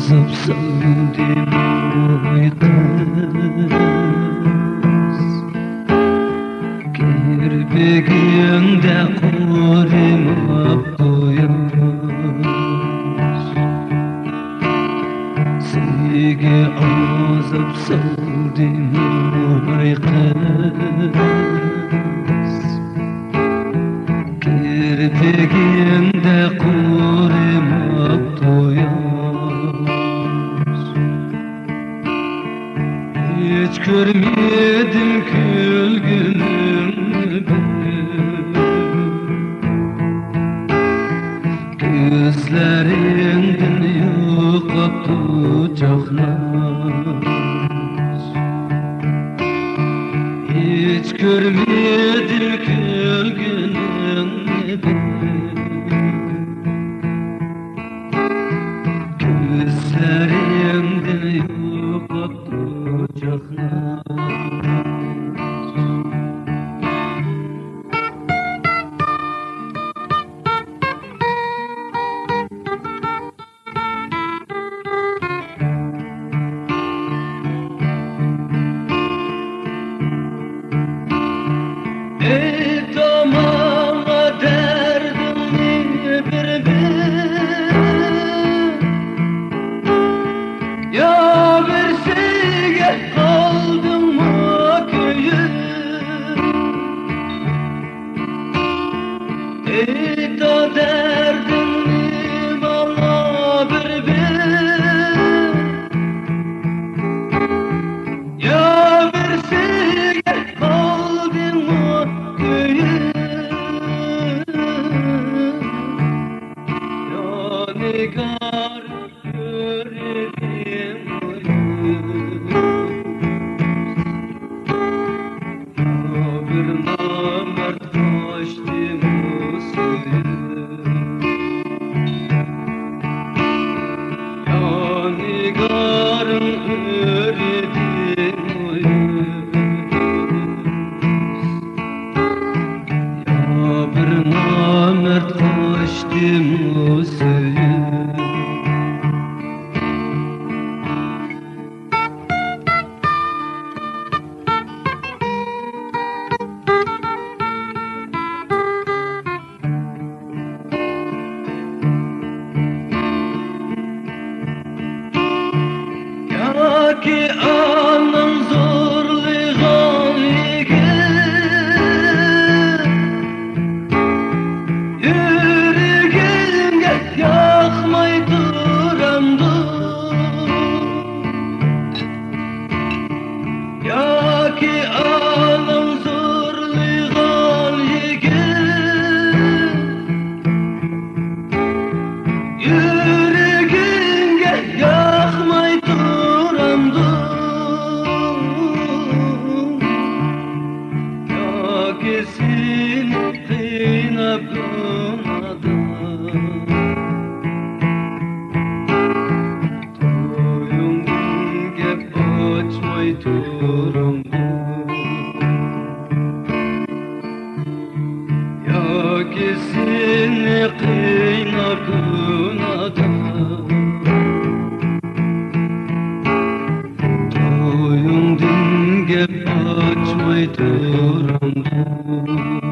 azap sevdim oy kız. Kirpiginde kurimap koyamaz. Seni azap sevdim oy kız. Kirpiginde kurimap koyamaz. Hiç görmedim külgününü ben. Gözlerinden yıkaptı çaknaz. Hiç görmedim külgününü ben. Gözlerinden yıkaptı çaknaz. Ey tamama derdimni bir ya bir şeyge kaldım mı köyüm. Ey ta derdimni bana bir ya bir şeyge kaldım mı köyüm. Ya nigar görelim bir namert kaçtım ya nigarın öredim ya bir namert kaçtım ki anam zorluğun yigit. Yüreğimge yakmay duramdır. Ya ki anam zorluğun yigit. Yüreğimge yakmay duramdır. Kesin kıynap dumadım. Toyundan gep açmay duramdım. Ya kesin kıynap dumadım. Toyundan gep açmay duramdım.